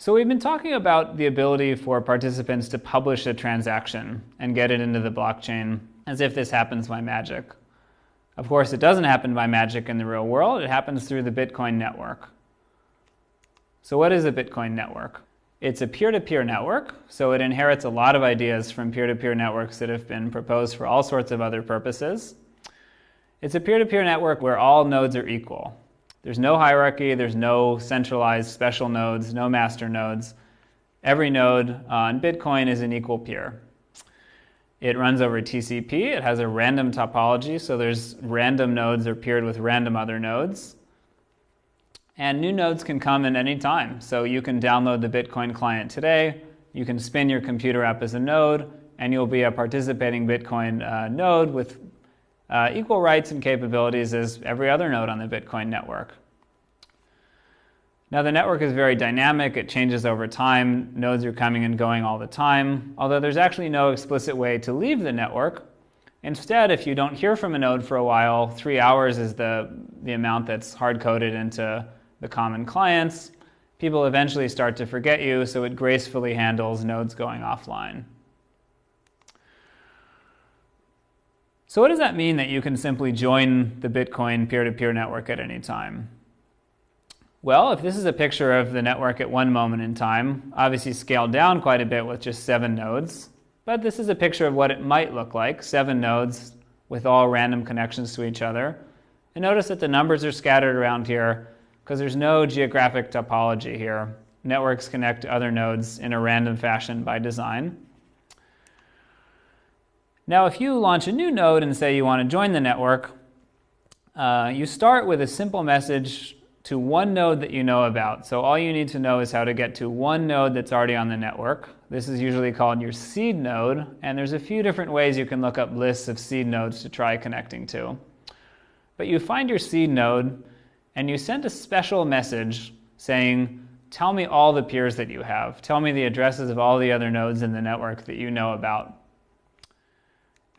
So we've been talking about the ability for participants to publish a transaction and get it into the blockchain as if this happens by magic. Of course, it doesn't happen by magic in the real world. It happens through the Bitcoin network. So what is a Bitcoin network? It's a peer-to-peer network, so it inherits a lot of ideas from peer-to-peer networks that have been proposed for all sorts of other purposes. It's a peer-to-peer network where all nodes are equal. There's no hierarchy, there's no centralized special nodes, no master nodes. Every node on Bitcoin is an equal peer. It runs over TCP, it has a random topology, so there's random nodes are paired with random other nodes. And new nodes can come at any time. So you can download the Bitcoin client today, you can spin your computer app as a node, and you'll be a participating Bitcoin node with equal rights and capabilities as every other node on the Bitcoin network. Now the network is very dynamic, it changes over time, nodes are coming and going all the time, although there's actually no explicit way to leave the network. Instead, if you don't hear from a node for a while, 3 hours is the amount that's hard-coded into the common clients. People eventually start to forget you, so it gracefully handles nodes going offline. So what does that mean that you can simply join the Bitcoin peer-to-peer network at any time? Well, if this is a picture of the network at one moment in time, obviously scaled down quite a bit with just 7 nodes, but this is a picture of what it might look like, 7 nodes with all random connections to each other. And notice that the numbers are scattered around here because there's no geographic topology here. Networks connect to other nodes in a random fashion by design. Now, if you launch a new node and say you want to join the network, you start with a simple message to one node that you know about. So all you need to know is how to get to one node that's already on the network. This is usually called your seed node, and there's a few different ways you can look up lists of seed nodes to try connecting to. But you find your seed node, and you send a special message saying, tell me all the peers that you have. Tell me the addresses of all the other nodes in the network that you know about.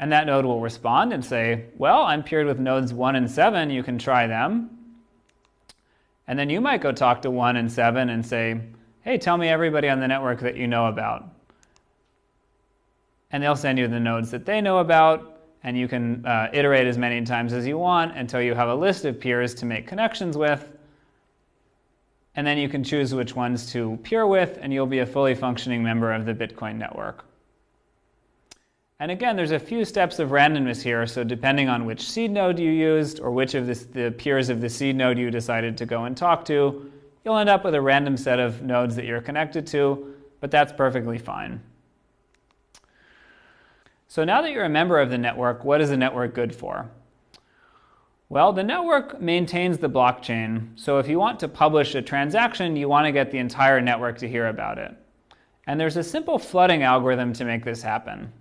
And that node will respond and say, well, I'm paired with nodes 1 and 7, you can try them. And then you might go talk to 1 and 7 and say, hey, tell me everybody on the network that you know about. And they'll send you the nodes that they know about, and you can iterate as many times as you want until you have a list of peers to make connections with. And then you can choose which ones to peer with, and you'll be a fully functioning member of the Bitcoin network. And again, there's a few steps of randomness here, so depending on which seed node you used or which of the peers of the seed node you decided to go and talk to, you'll end up with a random set of nodes that you're connected to, but that's perfectly fine. So now that you're a member of the network, what is the network good for? Well, the network maintains the blockchain, so if you want to publish a transaction, you want to get the entire network to hear about it. And there's a simple flooding algorithm to make this happen.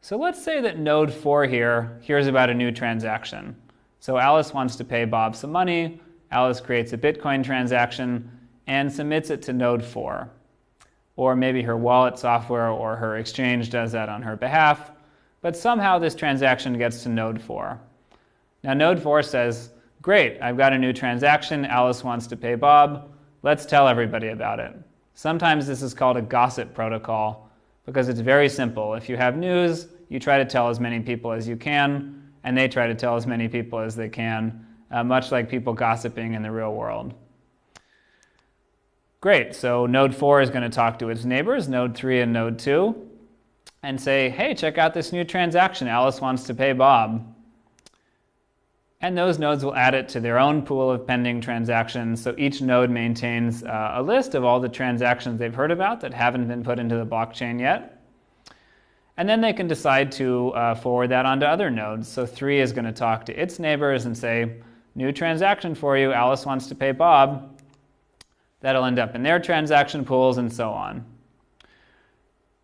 So let's say that node 4 here hears about a new transaction. So Alice wants to pay Bob some money. Alice creates a Bitcoin transaction and submits it to node 4. Or maybe her wallet software or her exchange does that on her behalf. But somehow this transaction gets to node 4. Now node 4 says, great, I've got a new transaction. Alice wants to pay Bob. Let's tell everybody about it. Sometimes this is called a gossip protocol because it's very simple. If you have news, you try to tell as many people as you can, and they try to tell as many people as they can, much like people gossiping in the real world. Great, so node 4 is going to talk to its neighbors, node 3 and node 2, and say, hey, check out this new transaction. Alice wants to pay Bob. And those nodes will add it to their own pool of pending transactions, so each node maintains a list of all the transactions they've heard about that haven't been put into the blockchain yet. And then they can decide to forward that onto other nodes. So 3 is going to talk to its neighbors and say, new transaction for you, Alice wants to pay Bob. That'll end up in their transaction pools and so on.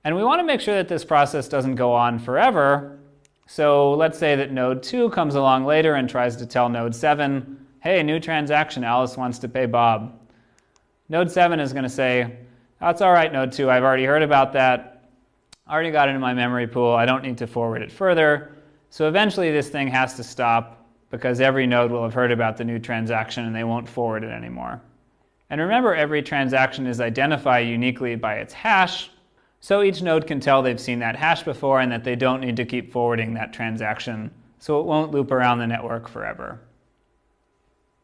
And we want to make sure that this process doesn't go on forever. So let's say that node 2 comes along later and tries to tell node 7, hey, new transaction, Alice wants to pay Bob. Node 7 is going to say, that's all right, node 2, I've already heard about that. I already got it in my memory pool. I don't need to forward it further. So eventually this thing has to stop because every node will have heard about the new transaction and they won't forward it anymore. And remember, every transaction is identified uniquely by its hash, so each node can tell they've seen that hash before and that they don't need to keep forwarding that transaction, so it won't loop around the network forever.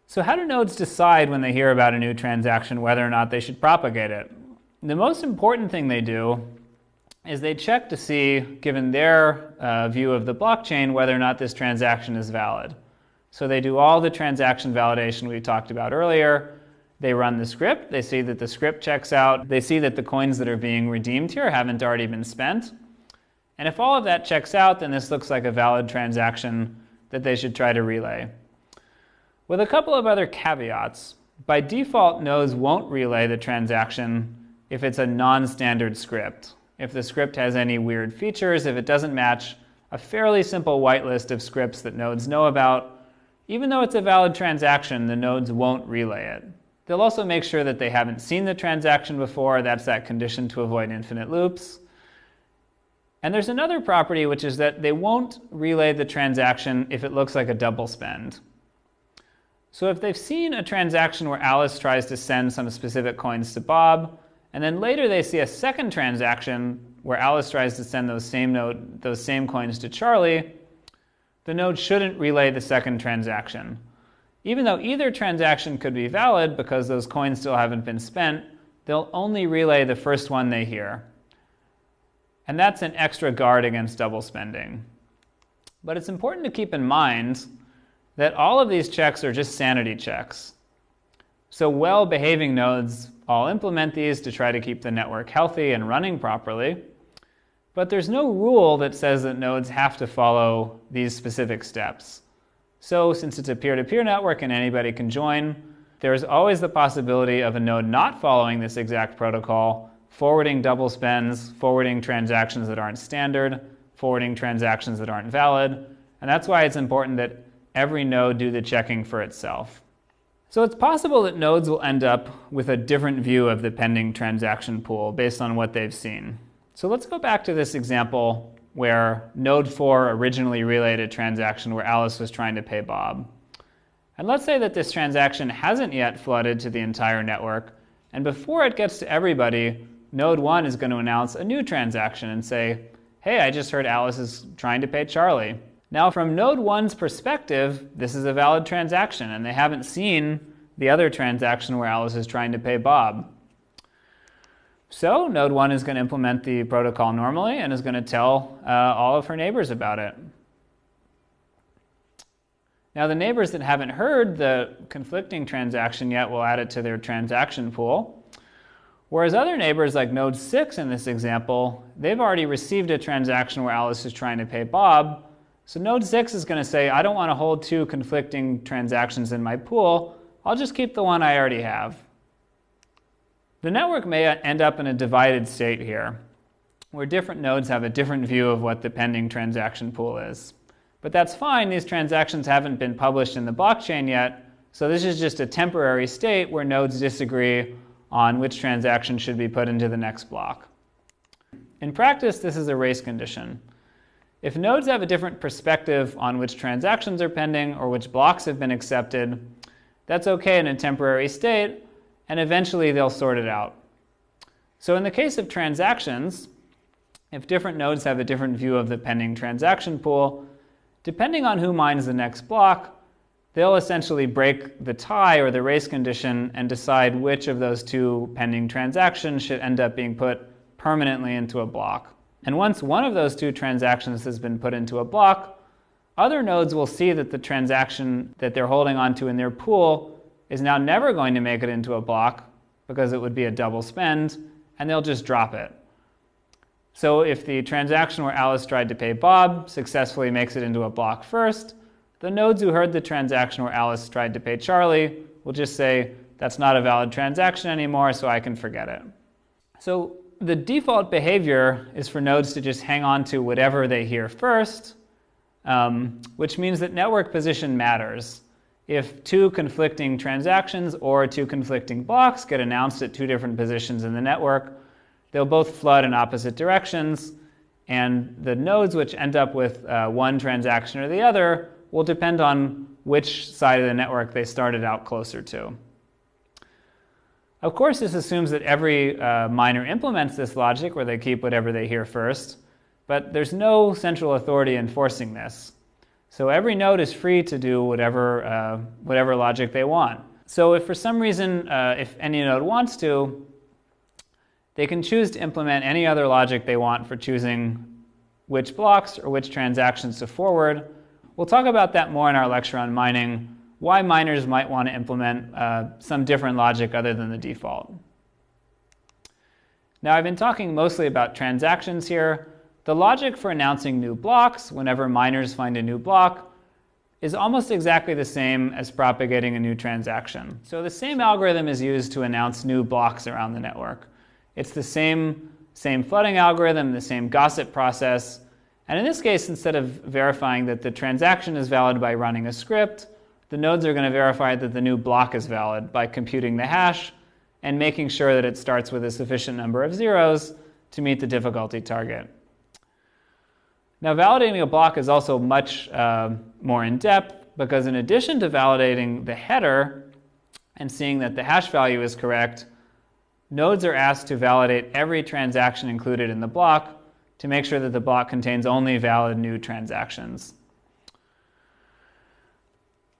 So how do nodes decide when they hear about a new transaction whether or not they should propagate it? The most important thing they do is they check to see, given their view of the blockchain, whether or not this transaction is valid. So they do all the transaction validation we talked about earlier. They run the script. They see that the script checks out. They see that the coins that are being redeemed here haven't already been spent. And if all of that checks out, then this looks like a valid transaction that they should try to relay. With a couple of other caveats. By default, nodes won't relay the transaction if it's a non-standard script. If the script has any weird features, if it doesn't match a fairly simple whitelist of scripts that nodes know about, even though it's a valid transaction, the nodes won't relay it. They'll also make sure that they haven't seen the transaction before. That's that condition to avoid infinite loops. And there's another property, which is that they won't relay the transaction if it looks like a double spend. So if they've seen a transaction where Alice tries to send some specific coins to Bob, and then later they see a second transaction where Alice tries to send those same coins to Charlie, the node shouldn't relay the second transaction. Even though either transaction could be valid because those coins still haven't been spent, they'll only relay the first one they hear. And that's an extra guard against double spending. But it's important to keep in mind that all of these checks are just sanity checks. So well-behaving nodes all implement these to try to keep the network healthy and running properly. But there's no rule that says that nodes have to follow these specific steps. So since it's a peer-to-peer network and anybody can join, there's always the possibility of a node not following this exact protocol, forwarding double spends, forwarding transactions that aren't standard, forwarding transactions that aren't valid. And that's why it's important that every node do the checking for itself. So it's possible that nodes will end up with a different view of the pending transaction pool based on what they've seen. So let's go back to this example where node 4 originally relayed a transaction where Alice was trying to pay Bob. And let's say that this transaction hasn't yet flooded to the entire network, and before it gets to everybody, node 1 is going to announce a new transaction and say, hey, I just heard Alice is trying to pay Charlie. Now from node 1's perspective, this is a valid transaction, and they haven't seen the other transaction where Alice is trying to pay Bob. So node 1 is going to implement the protocol normally and is going to tell all of her neighbors about it. Now the neighbors that haven't heard the conflicting transaction yet will add it to their transaction pool. Whereas other neighbors, like node 6 in this example, they've already received a transaction where Alice is trying to pay Bob. So node 6 is going to say, I don't want to hold two conflicting transactions in my pool. I'll just keep the one I already have. The network may end up in a divided state here, where different nodes have a different view of what the pending transaction pool is. But that's fine. These transactions haven't been published in the blockchain yet. So this is just a temporary state where nodes disagree on which transaction should be put into the next block. In practice, this is a race condition. If nodes have a different perspective on which transactions are pending or which blocks have been accepted, that's okay in a temporary state, and eventually they'll sort it out. So in the case of transactions, if different nodes have a different view of the pending transaction pool, depending on who mines the next block, they'll essentially break the tie or the race condition and decide which of those two pending transactions should end up being put permanently into a block. And once one of those two transactions has been put into a block, other nodes will see that the transaction that they're holding onto in their pool is now never going to make it into a block because it would be a double spend, and they'll just drop it. So if the transaction where Alice tried to pay Bob successfully makes it into a block first, the nodes who heard the transaction where Alice tried to pay Charlie will just say, that's not a valid transaction anymore, so I can forget it. So the default behavior is for nodes to just hang on to whatever they hear first, which means that network position matters. If two conflicting transactions or two conflicting blocks get announced at two different positions in the network, they'll both flood in opposite directions, and the nodes which end up with one transaction or the other will depend on which side of the network they started out closer to. Of course, this assumes that every miner implements this logic where they keep whatever they hear first, but there's no central authority enforcing this. So every node is free to do whatever logic they want. So if for some reason, if any node wants to, they can choose to implement any other logic they want for choosing which blocks or which transactions to forward. We'll talk about that more in our lecture on mining, why miners might want to implement some different logic other than the default. Now, I've been talking mostly about transactions here. The logic for announcing new blocks whenever miners find a new block is almost exactly the same as propagating a new transaction. So the same algorithm is used to announce new blocks around the network. It's the same flooding algorithm, the same gossip process. And in this case, instead of verifying that the transaction is valid by running a script, the nodes are going to verify that the new block is valid by computing the hash and making sure that it starts with a sufficient number of zeros to meet the difficulty target. Now, validating a block is also much more in-depth, because in addition to validating the header and seeing that the hash value is correct, nodes are asked to validate every transaction included in the block to make sure that the block contains only valid new transactions.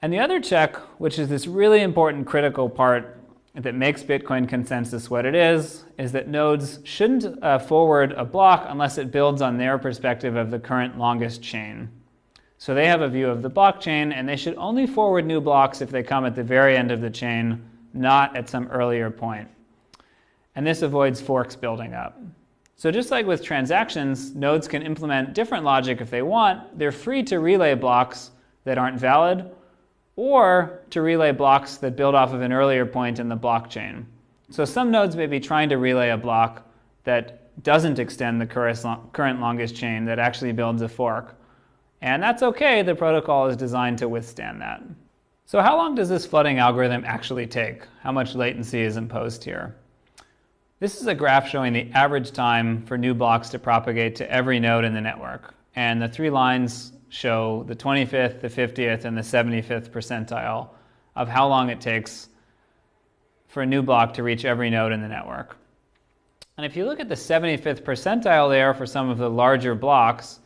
And the other check, which is this really important critical part that makes Bitcoin consensus what it is that nodes shouldn't forward a block unless it builds on their perspective of the current longest chain. So they have a view of the blockchain, and they should only forward new blocks if they come at the very end of the chain, not at some earlier point. And this avoids forks building up. So just like with transactions, nodes can implement different logic if they want. They're free to relay blocks that aren't valid, or to relay blocks that build off of an earlier point in the blockchain. So some nodes may be trying to relay a block that doesn't extend the current longest chain, that actually builds a fork. And that's okay, the protocol is designed to withstand that. So how long does this flooding algorithm actually take? How much latency is imposed here? This is a graph showing the average time for new blocks to propagate to every node in the network. And the three lines show the 25th, the 50th, and the 75th percentile of how long it takes for a new block to reach every node in the network. And if you look at the 75th percentile there for some of the larger blocks,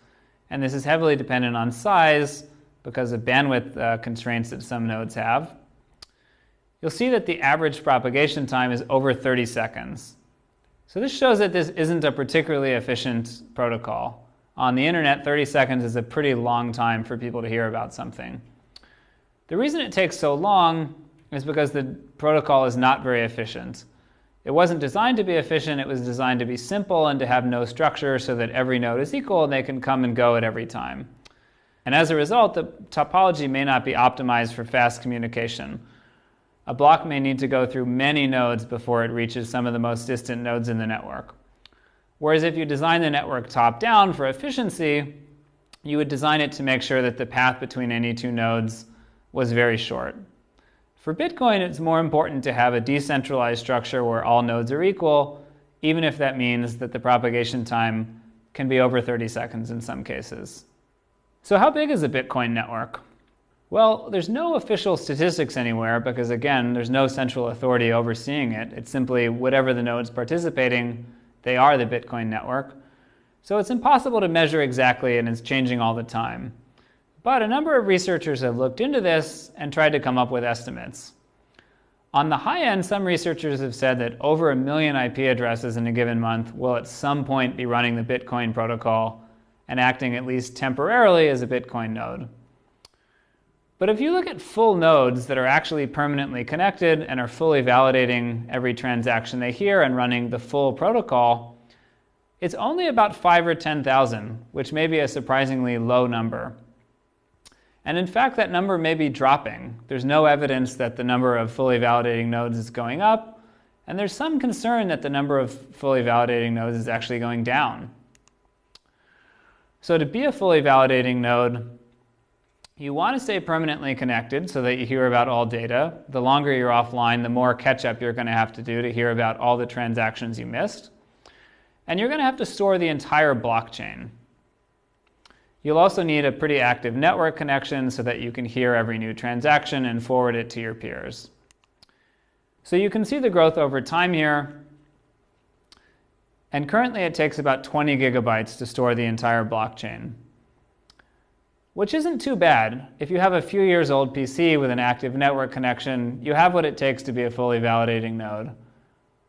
and this is heavily dependent on size because of bandwidth constraints that some nodes have, you'll see that the average propagation time is over 30 seconds. So this shows that this isn't a particularly efficient protocol. On the internet, 30 seconds is a pretty long time for people to hear about something. The reason it takes so long is because the protocol is not very efficient. It wasn't designed to be efficient, it was designed to be simple and to have no structure so that every node is equal and they can come and go at every time. And as a result, the topology may not be optimized for fast communication. A block may need to go through many nodes before it reaches some of the most distant nodes in the network. Whereas if you design the network top-down for efficiency, you would design it to make sure that the path between any two nodes was very short. For Bitcoin, it's more important to have a decentralized structure where all nodes are equal, even if that means that the propagation time can be over 30 seconds in some cases. So how big is a Bitcoin network? Well, there's no official statistics anywhere because, again, there's no central authority overseeing it. It's simply whatever the nodes participating, they are the Bitcoin network. So it's impossible to measure exactly, and it's changing all the time. But a number of researchers have looked into this and tried to come up with estimates. On the high end, some researchers have said that over 1 million IP addresses in a given month will at some point be running the Bitcoin protocol and acting at least temporarily as a Bitcoin node. But if you look at full nodes that are actually permanently connected and are fully validating every transaction they hear and running the full protocol, it's only about 5 or 10,000, which may be a surprisingly low number. And in fact, that number may be dropping. There's no evidence that the number of fully validating nodes is going up, and there's some concern that the number of fully validating nodes is actually going down. So to be a fully validating node, you want to stay permanently connected so that you hear about all data. The longer you're offline, the more catch-up you're going to have to do to hear about all the transactions you missed. And you're going to have to store the entire blockchain. You'll also need a pretty active network connection so that you can hear every new transaction and forward it to your peers. So you can see the growth over time here. And currently it takes about 20 gigabytes to store the entire blockchain, which isn't too bad. If you have a few years old PC with an active network connection, you have what it takes to be a fully validating node.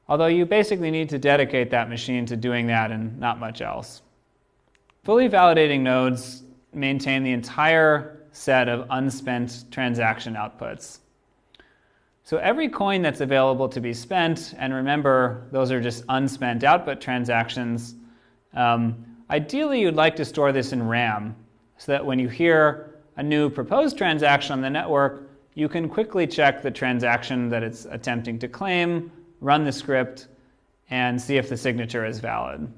Although you basically need to dedicate that machine to doing that and not much else. Fully validating nodes maintain the entire set of unspent transaction outputs. So every coin that's available to be spent, and remember, those are just unspent output transactions, ideally you'd like to store this in RAM, so that when you hear a new proposed transaction on the network, you can quickly check the transaction that it's attempting to claim, run the script, and see if the signature is valid.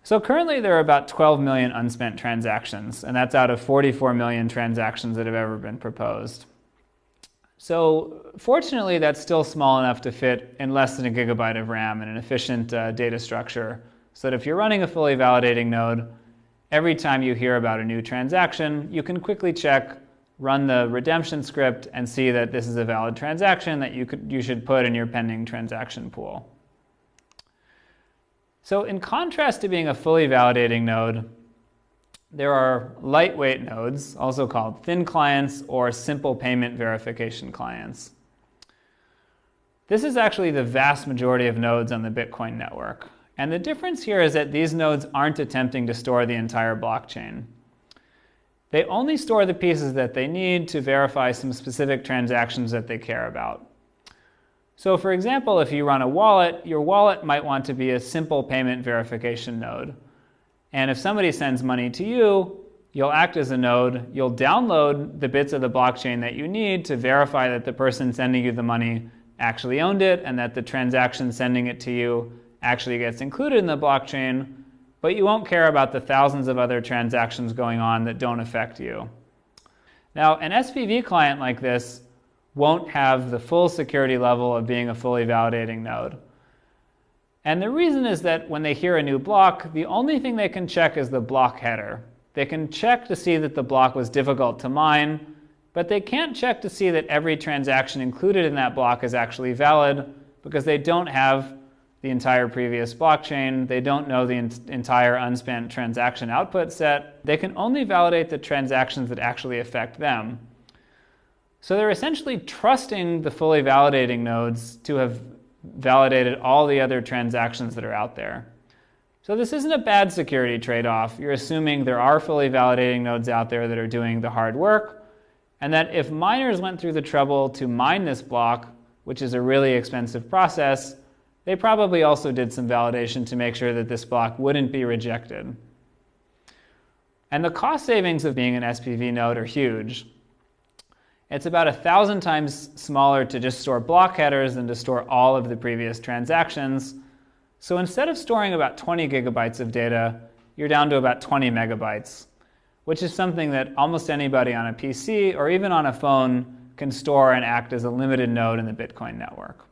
So currently there are about 12 million unspent transactions, and that's out of 44 million transactions that have ever been proposed. So fortunately, that's still small enough to fit in less than a gigabyte of RAM in an efficient data structure, so that if you're running a fully validating node, every time you hear about a new transaction, you can quickly check, run the redemption script, and see that this is a valid transaction that you should put in your pending transaction pool. So in contrast to being a fully validating node, there are lightweight nodes, also called thin clients or simple payment verification clients. This is actually the vast majority of nodes on the Bitcoin network. And the difference here is that these nodes aren't attempting to store the entire blockchain. They only store the pieces that they need to verify some specific transactions that they care about. So for example, if you run a wallet, your wallet might want to be a simple payment verification node. And if somebody sends money to you, you'll act as a node. You'll download the bits of the blockchain that you need to verify that the person sending you the money actually owned it and that the transaction sending it to you actually gets included in the blockchain, but you won't care about the thousands of other transactions going on that don't affect you. Now, an SPV client like this won't have the full security level of being a fully validating node. And the reason is that when they hear a new block, the only thing they can check is the block header. They can check to see that the block was difficult to mine, but they can't check to see that every transaction included in that block is actually valid because they don't have the entire previous blockchain. They don't know the entire unspent transaction output set. They can only validate the transactions that actually affect them. So they're essentially trusting the fully validating nodes to have validated all the other transactions that are out there. So this isn't a bad security trade-off. You're assuming there are fully validating nodes out there that are doing the hard work, and that if miners went through the trouble to mine this block, which is a really expensive process, they probably also did some validation to make sure that this block wouldn't be rejected. And the cost savings of being an SPV node are huge. It's about 1,000 times smaller to just store block headers than to store all of the previous transactions. So instead of storing about 20 gigabytes of data, you're down to about 20 megabytes, which is something that almost anybody on a PC or even on a phone can store and act as a limited node in the Bitcoin network.